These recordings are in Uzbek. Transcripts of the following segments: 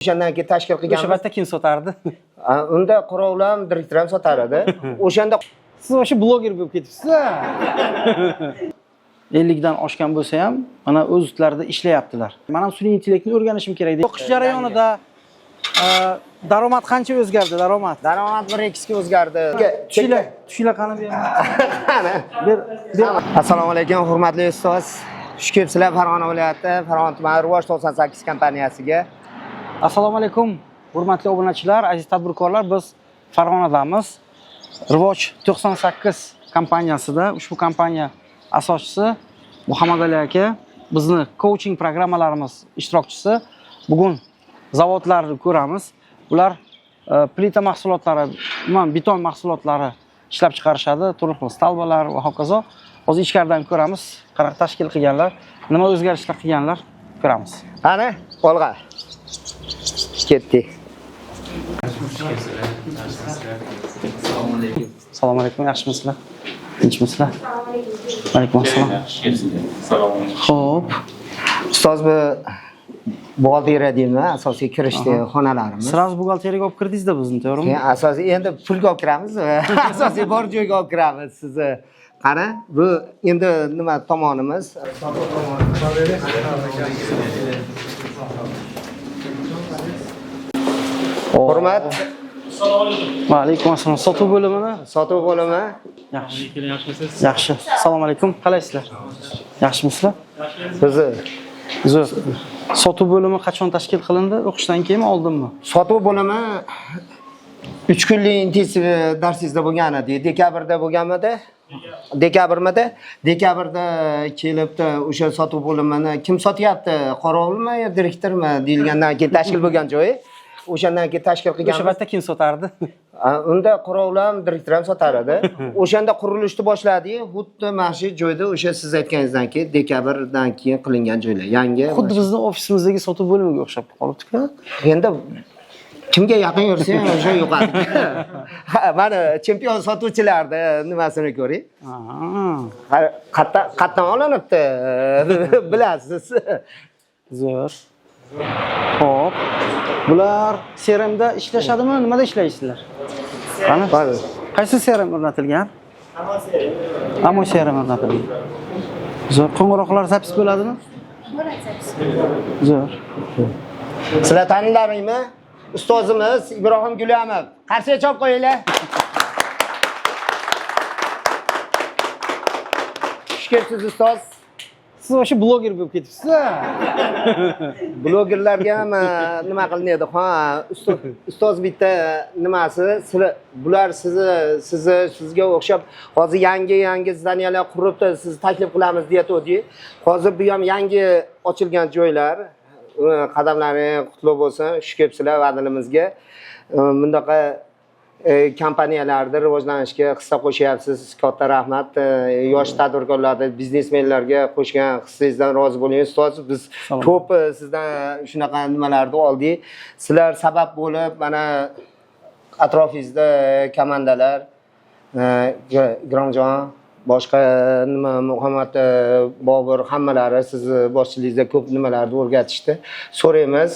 O'shandan keyin tashkil qilganmiz. O'sha paytda kim sotardi? Unda Qorovlan direktor ham sotar edi. O'shanda Siz o'sha bloger bo'lib ketibsiz. 50 dan oshgan bo'lsa ham, mana o'z ustlarida ishlayaptilar. Men ham sun'iy intellektni o'rganishim kerak deb. O'qish jarayonida daromad qancha o'zgardi, daromad? Daromad 1-2 ga o'zgardi. Tushinglar qani bu yerga. Assalomu alaykum, hurmatli ustoz. Xush kelibsizlar Farg'ona viloyati Farg'ona tumani Rivoj 98 kompaniyasiga. Assalomu alaykum, hurmatli obunachilar, aziz tadbirkorlar. Biz Farg'onadamiz. Rivoj 98 kompaniyasida ushbu kompaniya asoschisi Muhammadali aka, bizni coaching programmalarimiz ishtirokchisi. Bugun zavodlarni ko'ramiz. Ular plita mahsulotlari, umuman beton mahsulotlari ishlab chiqarishadi, turli xil stalbalar va hokazo. Hozir ichkaridan ko'ramiz, qanaqa tashkil qilganlar, nima o'zgarishlar qilganlar ko'ramiz. Qani, olg'a. Ketdik. Assalomu alaykum, yaxshimisizlar? Tinchmisizlar? Alaykum assalom. Xo'p, Ustoz bu buxgalteriya deymi, asosiy kirishdi xonalarimiz. Sraz buxgalteriyaga olib kirdingiz-da bizni, to'g'rimi? Asosiy endi pulga olib kiramiz. Asosiy bor joyga olib kiramiz sizni. Qara, bu endi nima tomonimiz? Hurmat. Va alaykum assalom. Sotuv bo'limini? Sotuv bo'limi. Yaxshi. Yaxshi. Assalomu alaykum. Qalaysizlar? Yaxshimisizlar? Bizni sotuv bo'limi qachon tashkil qilindi? O'qishdan keyinmi, oldinmi? Sotuv bo'limi 3 kunlik intensiv darsingizda bo'lgan edi. Dekabrda bo'lganmidi? Dekabrmidi? Dekabrda kelibdi o'sha sotuv bo'limini kim sotyapti? Qorovulmi yo direktormi deyilgandan keyin tashkil bo'lgan joyi. O'shandan keyin tashkil qilganmiz. O'sha paytda kim sotardi? Unda Qorovlan direktor ham sotar edi. O'shanda qurilishni boshladik. Xuddi mana shu joyda o'sha siz aytganingizdan keyin dekabrdan keyin qilingan joylar. Yangi. Xuddi bizning ofisimizdagi sotuv bo'limiga o'xshab qolibdi-ku. Endi kimga yaqin yursa ham o'sha yo'qadi. Mana chempion sotuvchilarni nimasini ko'ring. Qatdan olinibdi. Bilasiz. Zo'r. Xo'p. Bular CRMda ishlashadimi? Nimada ishlaysizlar? Qani? Qaysi CRM o'rnatilgan? Ammo CRM o'rnatilgan. Zo'r. Qo'ng'iroqlar zapis bo'ladimi? Bo'ladi. Zo'r. Sizlar tanilaringmi? Ustozimiz Ibrohim Gulamov. Qarshiga chop qo'yinglar. Xush kelibsiz ustoz. Siz o'sha bloger bo'lib ketibsiz. Blogerlarga ham nima qilinadi? Ha, ustoz bitta nimasi, bular sizga o'xshab hozir yangi zdaniyalar quribdi, siz taklif qilamiz deyatdik. Hozir bu ham yangi ochilgan joylar. Qadamlaring qutlug' bo'lsin. Xush kelibsizlar vadalimizga. Bundaqa kompaniyalarda rivojlanishga hissa qo'shyapsiz. Katta rahmat. Yosh tadbirkorlarga, biznesmenlarga qo'shgan hissangizdan rozi bo'ling. Ustoz, biz ko'p sizdan shunaqa nimalarni oldik. Sizlar sabab bo'lib, mana atrofingizda komandalar, Gromjon, boshqa nima Muhammad Bobur hammalari sizni boshchiligingizda ko'p nimalarni o'rgatishdi. So'raymiz.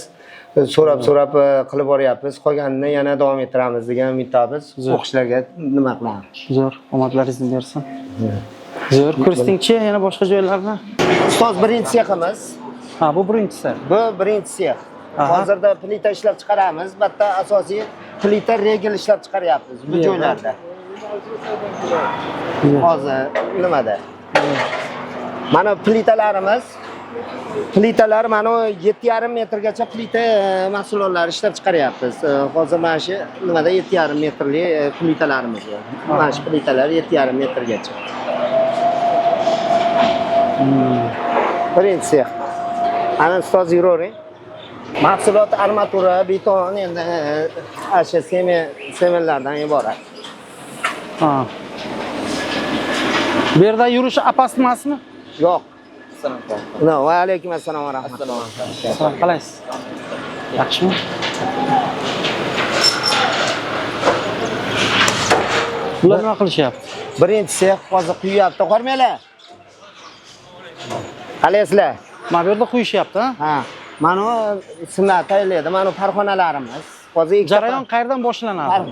So'rab qilib boryapmiz. Qolganini yana davom ettiramiz degan umiddamiz. O'qishlarga nima qilamiz? Zo'r, omadlaringizni bersin. Zo'r, ko'rstingchi yana boshqa joylarni? Ustoz, birinchi seximiz. Ha, bu birinchisi. Bu birinchi sex. Hozirda plita ishlab chiqaramiz. Bitta asosiy plita regel ishlab chiqaryapmiz bu joylarda. Hozir nimada? Mana plitalarimiz. Plitalar mana 7,5 metrgacha plita mahsulotlari ishlab chiqaryapmiz. Hozir mana shu nimada 7,5 metrli plitalarimiz bor. Mana shu plitalar 7,5 metrgacha. Birinchi sex. Ana ustoz yuravering. Mahsulot armatura, beton endi asha semenlardan iborat. Ha. Bu yerda yurishi opasmi emasmi? Yo'q. No, va alaykum assalom va rahmatulloh. Assalom, qalaysiz? Yaxshimi? Bular nima qilishyapti? Birinchi sex hozir quyapti. Qo'rmanglar. Qalaysizlar? Mana bu yerda quyishyapti, ha? Ha. Mana bu ismlar tayyorlaydi. Mana bu farg'onalarimiz. Hozir Jarayon qayerdan boshlanadi?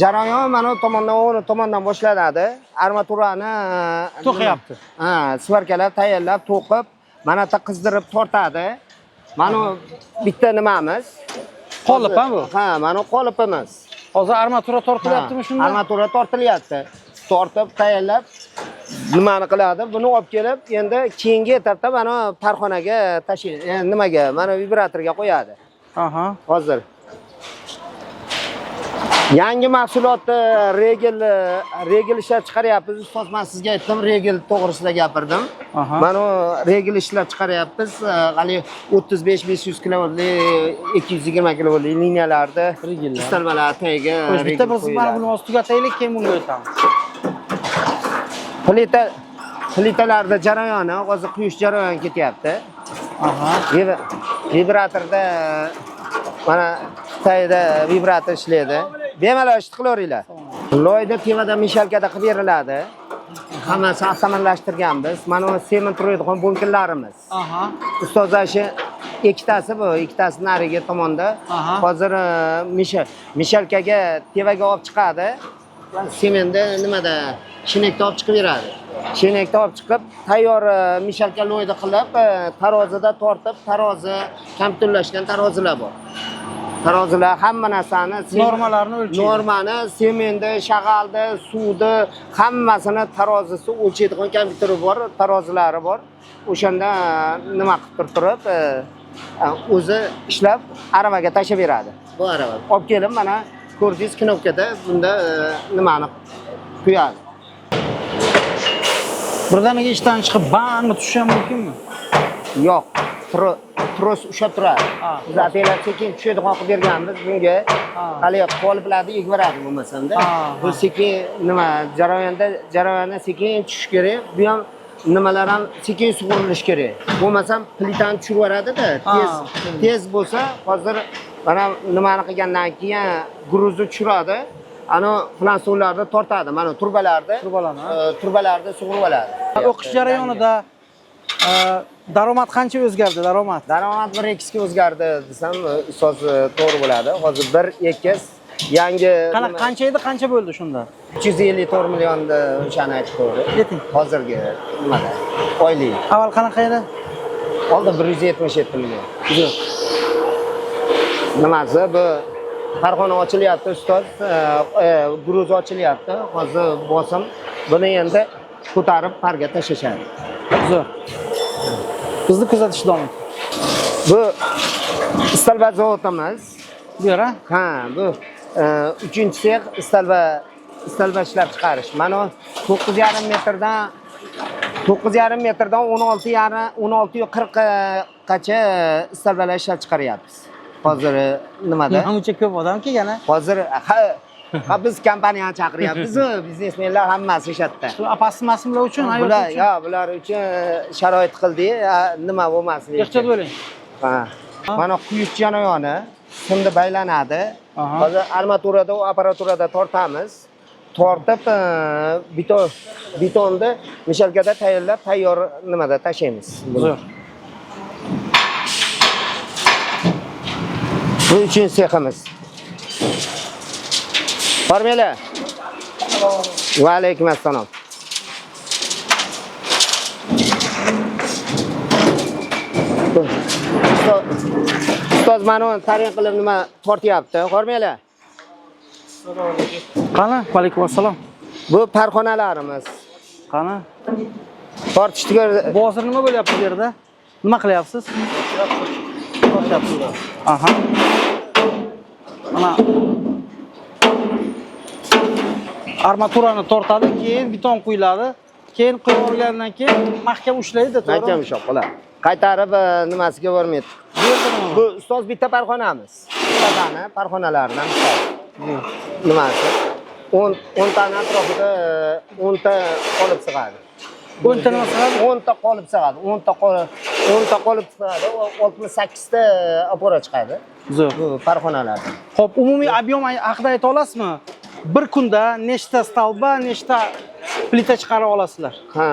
Jarayon mana bu tomondan, o'ng tomondan boshlanadi. Armaturani to'qiyapti. Ha, svarkalar tayyorlab, to'qib, mana bu qizdirib tortadi. Mana bu bitta nimamiz. Qolip bu? Ha, mana bu qolipimiz. Hozir armatura tortilyaptimi shunda? Armatura tortilyapti. Tortib, tayyorlab nimani qiladi? Buni olib kelib, endi keyingi etapda mana farg'onaga tashlaydi. Nimaga? Mana vibratorga qo'yadi. Aha. Hozir yangi mahsulotni regel ishlab chiqaryapmiz. Ustoz, men sizga aytdim, regel to'g'risida gapirdim. Mana regel ishlab chiqaryapmiz. Hali 35-500 kilovoltli, 220 kilovoltli liniyalarda istalmalar tagiga bitta biz mana buni hozir tugataylik, keyin bunga o'tamiz. Plitalarda jarayoni, hozir quyish jarayoni ketyapti. Aha. Vibratorda mana tayda vibrator ishlaydi. Bemalol ish qilaveringlar. Loyda tevada mishalkada qilib beriladi. Hammasi avtomatlashtirganmiz. Mana bu semen turadigan bunkerlarimiz. Aha. Ustozlar shu ikkitasi bu, ikkitasi narigi tomonda. Hozir mishalkaga tevaga olib chiqadi. Semenni nimada shinakda olib chiqib beradi. Shinakda olib chiqib, tayyor mishalka loyda qilib, tarozida tortib, tarozi kompyuterlashgan tarozilar bor. Tarozilar hamma narsani, normalarni o'lchaydi. Normani, semenni, shag'alni, suvni, hammasini tarozisi o'lchaydigan kompyuteri bor, tarozilari bor. O'shanda nima qilib turib, o'zi ishlab aravaga tashlab beradi. Bu arava. Olib kelib mana ko'rdingiz, knopkada bunda nimani quyadi. Birdaniga ishdan chiqib bangni tushishi ham mumkinmi? Yo'q. Tros ushlab turadi. Biz ataylar sekin tushadigan qilib berganmiz bunga. Hali qoliplarni egib beradi bo'lmasam-da. Bu sekin nima jarayonda sekin tushish kerak. Bu ham nimalar ham sekin sug'urilish kerak. Bo'lmasam plitani tushirib yuboradi-da. Tez bo'lsa, hozir mana nimani qilgandan keyin gruzni tushiradi. Ana flansovlarni tortadi. Mana turbalarni sug'urib oladi. O'qish jarayonida daromad qancha o'zgardi? Daromad 1-2 ga o'zgardi desam, ustoz to'g'ri bo'ladi. Hozir 1-2 yangi qancha edi, qancha bo'ldi shunda? 354 millionni o'shani aytib to'g'ri. Hozirgi nimada? Oylik. Avval qanaqa edi? Oldin 177 million. Nimasi bu? Farg'ona ochilyapti ustoz, gruz ochilyapti. Hozir bosim buni endi ko'tarib parga tashlashadi. Zo'r. Bizni kuzatish davom eting. Bu istalba zavodimiz. Bu yer, ha, bu 3-sex istalba ishlab chiqarish. Mana 9,5 metrdan 16,40 gacha istalbalar ishlab chiqaryapmiz. Hozir nimada? Uncha ko'p odam kelgan-a? Hozir biz kompaniyani chaqiryapmiz, biznesmenlar hammasi shatda. Shu apasimaslar uchun, bular uchun sharoit qildik, nima bo'lmasin. Ehtiyot bo'ling. Ha. Mana quyish jarayoni simda baylanadi. Hozir armaturada va apparaturada tortamiz. Tortib betonni mishalkada tayyorlab, tayyor nimada tashlaymiz. Zo'r. Bu 3-seximiz. Formela. Va alaykum assalom. Ustoz mana tarin qilib nima tortyapti? Formela. Qani? Va alaykum assalom. Bu farg'onalarimiz. Qani? Tortishga bu hozir nima bo'lyapti bu yerda? Nima qilyapsiz? Tortyapsiz. Aha. Mana armaturani tortadi, keyin beton quyiladi. Keyin qo'yib olgandan keyin mahkam ushlaydi, to'g'rimi? Mahkam ushlab qoladi. Qaytarib nimasiga bormaydi. Bu ustoz bitta farg'onamiz. Ustozani farg'onalaridan ustoz. Nimasi? 10 tani atrofida 10 ta qolib sig'adi. 10 ta nima sig'adi? 10 ta qolib sig'adi. 10 ta qolib sig'adi. 68 ta opora chiqadi. Zo'r. Bu farg'onalardan. Xo'p, umumiy ob'yom haqida ayta olasizmi? Bir kunda nechta stalba, nechta plita chiqara olasizlar? Ha,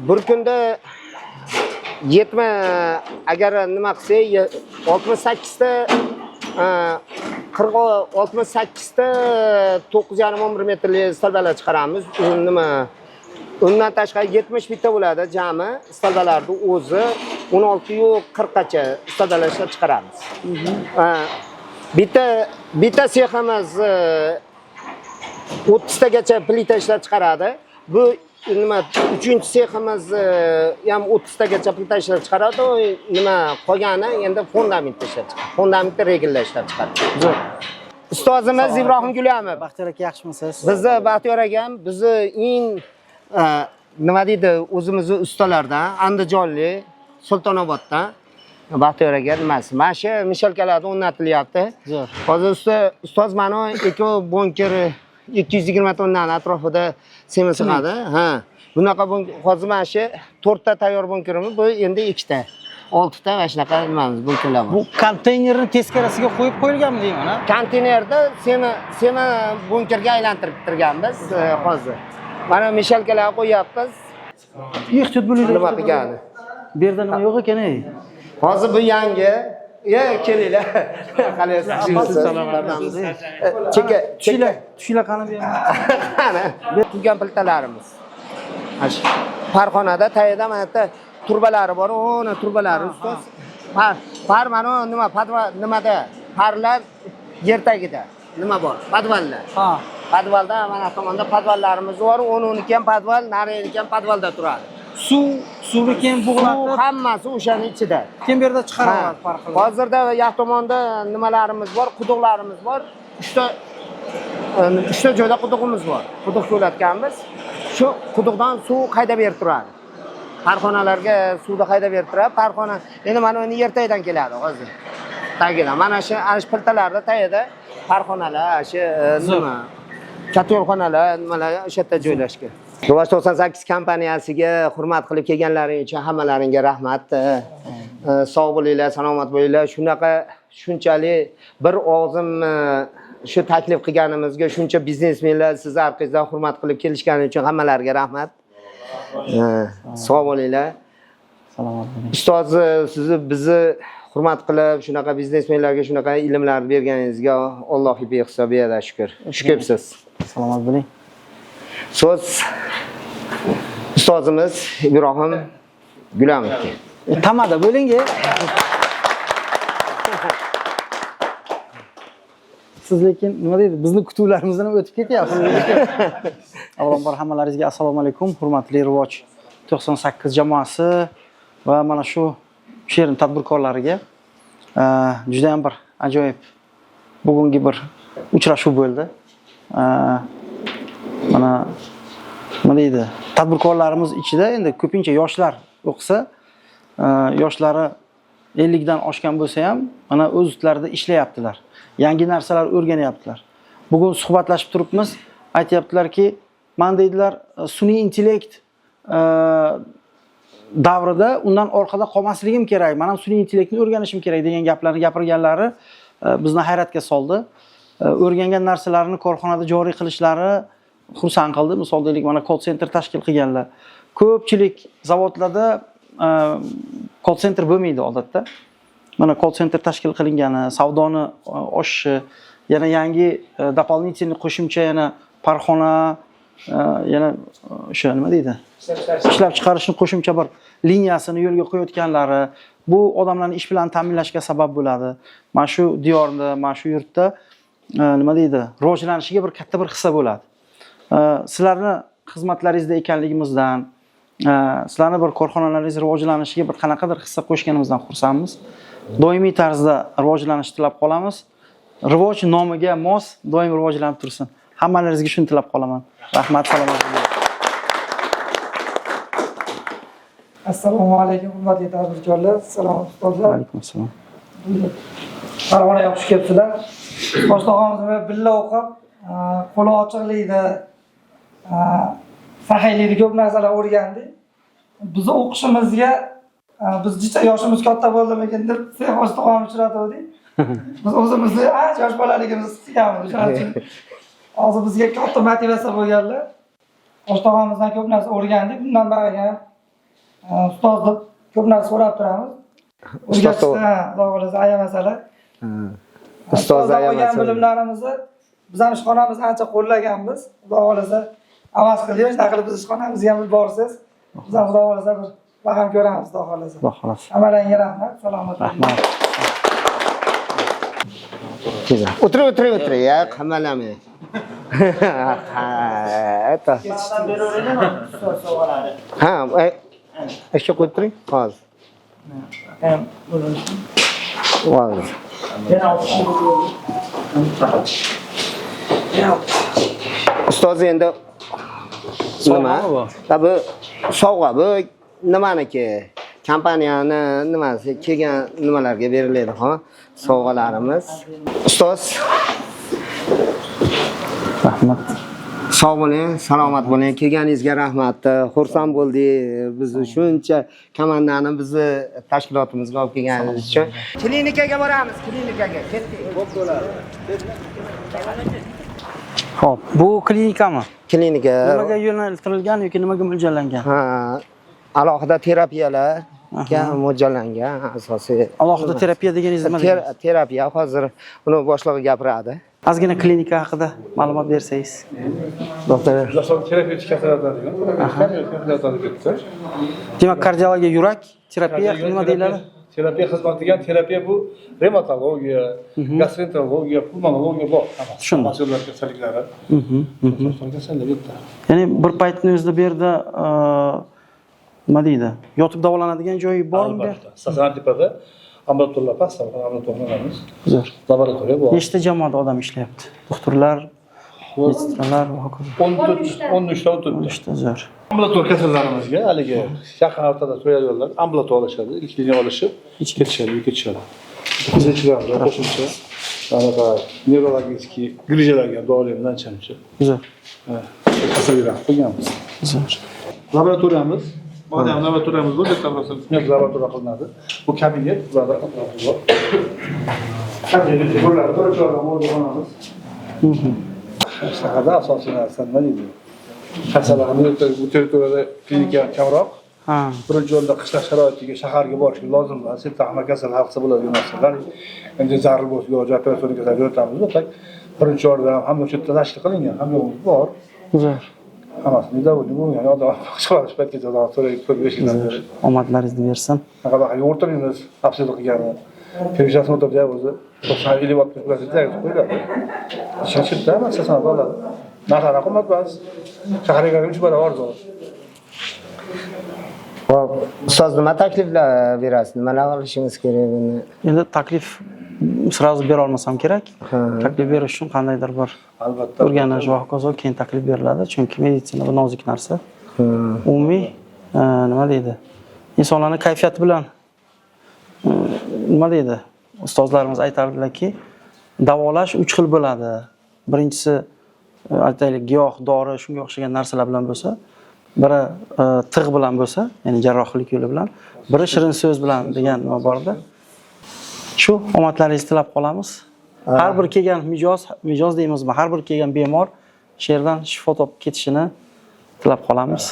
bir kunda agar nima qilsak 68 ta 68 ta 9,5-11 metrli stolbalar chiqaramiz. Nima undan tashqari 70 bitta bo'ladi jami stolbalarni o'zi 16-40 gacha stolbalar ishlab chiqaramiz. Bitta seximiz 30 tagacha plita ishlab chiqaradi. Bu nima 3-chi seximiz ham 30 tagacha plita ishlab chiqaradi. Nima qolgani endi fundament ishlab chiqaradi. Fundamentni regellar ishlab chiqaradi. Ustozimiz Ibrohim Gulyamov. Baxtiyor aka, yaxshimisiz? Bizni Baxtiyor akam bizni eng nima deydi, o'zimizni ustalardan, Andijonlik, Sultonoboddan Baxtiyor aka nimasi? Mana shu mishalkalarda o'rnatilyapti. Zo'r. Hozir ustoz mana eko bunker 220 tonnani atrofida sement sig'adi. Ha. Bunaqa hozir mana shu 4 ta tayyor bunkerimiz, bu endi 2 ta. 6 ta mana shunaqa nimamiz bunkerlar bor. Bu konteynerni teskarasiga qo'yib qo'yilganmi deyman, ha? Konteynerda sement bunkerga aylantirib turganmiz hozir. Mana mishalkalar qo'yapmiz. Ehtiyot bo'linglar. Nima qilgani? Bu yerda nima yo'q ekan, ey? Hozir bu yangi. Kelinglar. Qalaysiz? Tushinglar qani bu yerga. Qani. Bu turgan plitalarimiz. Ash parxonada tayida mana yerda turbalari bor, o'na turbalari ustoz. Par mana nima nimada? Parlar yer tagida. Nima bor? Podvallar. Ha. Podvalda mana tomonda podvallarimiz bor. 10-12 ham podval, nariniki ham podvalda turadi. Suvni keyin bug'latib, Hammasi o'shaning ichida. keyin bu yerda chiqariladi farqli. Hozirda yoq tomonda nimalarimiz bor, quduqlarimiz bor. 3 ta joyda quduqimiz bor. Quduq ko'latganmiz. Shu quduqdan suv haydab berib turadi. Parxonalarga suvni haydab berib turadi. Parxona endi mana uni yer tagidan keladi hozir. Tagidan. Mana shu plitalarda tagida parxonalar, shu nima? Katorxonalar, nimalar o'sha yerda joylashgan. Rivoj 98 kompaniyasiga hurmat qilib kelganlaring uchun hammalaringga rahmat. Sog' bo'linglar, salomat bo'linglar. Shunchalik bir og'zim shu taklif qilganimizga shuncha biznesmenlar sizni orqangizdan hurmat qilib kelishgani uchun hammalariga rahmat. Sog' bo'linglar. Salomat bo'ling. Ustoz, sizni bizni hurmat qilib shunaqa biznesmenlarga shunaqa ilmlarni berganingizga Allohga behisob beradi, shukr. Shukrsiz. Salomat bo'ling. So'z ustozimiz Ibrohim Gulamovga. Tamada bo'ling-a. Siz lekin nima deydi? Bizni kutuvlarimizdan o'tib ketyapsiz. Avvalambor hammalaringizga assalomu alaykum, hurmatli Rivoj 98 jamoasi va mana shu she'rin tadbirkorlariga juda ham bir ajoyib bugungi bir uchrashuv bo'ldi. Mana nima deydi? Tadbirkorlarimiz ichida endi ko'pincha yoshlar o'qisa, yoshlari 50 dan oshgan bo'lsa ham mana o'z ustlarida ishlayaptilar. Yangi narsalar o'rganyaptilar. Bugun suhbatlashib turibmiz, aytayaptilarki, men deydilar, sun'iy intellekt davrida undan orqada qolmasligim kerak. Men ham sun'iy intellektni o'rganishim kerak degan gaplarni gapirganlari bizni hayratga soldi. O'rgangan narsalarini korxonada joriy qilishlari xursand qildi. Misol deylik, mana call center tashkil qilganlar. Ko'pchilik zavodlarda call center bo'lmaydi odatda. Mana call center tashkil qilingani, savdoni oshishi, yana yangi дополнительный qo'shimcha yana parxona, yana o'sha nima deydi? Ishlab chiqarishni qo'shimcha bir liniyasini yo'lga qo'yayotganlari bu odamlarni ish bilan ta'minlashga sabab bo'ladi. Mana shu diyorda, mana shu yurtda nima deydi? Rivojlanishiga bir katta bir hissa bo'ladi. Sizlarni xizmatlaringizda ekanligimizdan, sizlarni bir korxonalaringiz rivojlanishiga bir qanaqadir hissa qo'shganimizdan xursandmiz. Doimiy tarzda rivojlanish tilab qolamiz. Rivoj nomiga mos doim rivojlanib tursin. Hammalaringizga shuni tilab qolaman. Rahmat, salomat bo'ling. Assalomu alaykum, hurmatli tadbirkorlar. Salom ustozlar. Alaykum assalom. Farg'onaga xush kelibsizlar. Boshlig'imiz bilan birga o'qib, qo'li ochiqlikda, sahiylikda ko'p narsalar o'rgandik. Bizni o'qishimizga biz jicha yoshimiz katta bo'ldimikin deb boshlig'imizni uchratdik. Biz o'zimizni yosh bolaligimizni his qilganmiz. Shuning uchun hozir bizga katta motivatsiya bo'lganlar. Boshlig'imizdan ko'p narsa o'rgandik. Bundan bari ham ustozlik ko'p narsa so'rab turamiz. O'rgatishda xudo xolasa ayamasalar. Ustozlar olgan bilimlarimizni biz ham ishxonamizni ancha qo'llaganmiz. Xudo xolasa avaz qilib, shunaqa qilib biz ishxonamizga ham borsangiz, biz ham xudo xolasa bir baham ko'ramiz, xudo xolasa. Xudo xolasa. Hammalarga rahmat, salomat bo'ling. Rahmat. O'tiring ya, qamalamang. Ha, shu o'tiring. Hozir. Hozir. Ustoz endi nima? Bu sovg'a bu nimaniki? Kompaniyani nimasi kelgan nimalarga beriladi, ha? Sovg'alarimiz. Ustoz Rahmat. sog' bo'ling, salomat bo'ling. Kelganingizga rahmat. Xursand bo'ldik. Bizni shuncha komandani bizni tashkilotimizga olib kelganingiz uchun. Klinikaga boramiz, klinikaga. Ketdik. Xo'p bo'ladi. Xo'p, bu klinikami? Klinika. Nimaga yo'naltirilgan yoki nimaga mo'ljallangan? Ha, alohida terapiyalarga mo'ljallangan asosiy. Alohida terapiya deganingiz nima degani? Terapiya hozir uni boshlig'i gapiradi. Ozgina klinika haqida ma'lumot bersangiz. Doktor, Jason terapiya kasallardan ketdi. Demak, kardiologiya yurak, terapiya nima deyiladi? Terapiya xizmati degan terapiya bu revmatologiya, gastroenterologiya, pulmonologiya bor. Tushundim. Mas'ullar kasalliklari. Kasallar bitta. Ya'ni bir paytni o'zida bu yerda nima deydi? Yotib davolanadigan joyi bormi? Albatta. Stasionar tipada ambulatorlar past, ambulatorlarimiz. Zo'r. Laboratoriya bor. Nechta jamoada odam ishlayapti? Doktorlar, medisinlar va hokazo. 13 ta 14 ta. Zo'r. Ambulator kasallarimizga haligi yaqin o'rtada to'yadiganlar ambulator olishadi, ilk liniya olishib, ketishadi. Bizchilar qo'shimcha anaqa neurologik grijalarga dorilardan chamchi. Zo'r. Kasallar qo'yganmiz. Zo'r. Laboratoriyamiz, modern laboratoriyamiz bor, laboratoriya qilinadi. Bu kabinet, bularda atrofida bor. Kabinet bo'ladi, to'rtlardan o'rganamiz. Shaharda asosiy narsa nima deydi? Kasallarni bu territoriyada klinika kamroq. Ha. Birinchi o'rinda qishloq sharoitiga shaharga borish lozim. Aslida hamma kasal haqsa bo'ladigan narsalar. Endi zarur bo'lsa yo'q, operatsiya kasalga o'tamiz. Birinchi o'rinda hamma chetda tashkil qilingan, hamma bor. Zo'r. Hammasini davlat bo'lgan odam chiqarish paytgacha odam so'rayib ko'rishgan. Omadlaringizni bersin. Qanaqa o'rtalingiz tafsir qilgani. Perishasini o'tirdi o'zi. 90 watt pulasiga qo'yadi. Shunchada masalan bo'ladi. Narxlar qimmat emas. Shaharga 3 barobar arzon. hop, ustoz nima takliflar berasiz? Nimalar qilishingiz kerak buni? Endi taklif sразу bera olmasam kerak. Taklif berish uchun qandaydir bir Albatta. o'rganish va hokazo keyin taklif beriladi. Chunki meditsina bu nozik narsa. Umumiy nima deydi? Insonlarning kayfiyati bilan nima deydi? Ustozlarimiz aytardilarki, davolash 3 xil bo'ladi. Birinchisi aytaylik giyoh, dori, shunga o'xshagan narsalar bilan bo'lsa, biri tig' bilan bo'lsa, ya'ni jarrohlik yo'li bilan, biri shirin so'z bilan degan nima borda. Shu omadlaringizni tilab qolamiz. Har bir kelgan mijoz deymizmi? Har bir kelgan bemor shu yerdan shifo topib ketishini tilab qolamiz.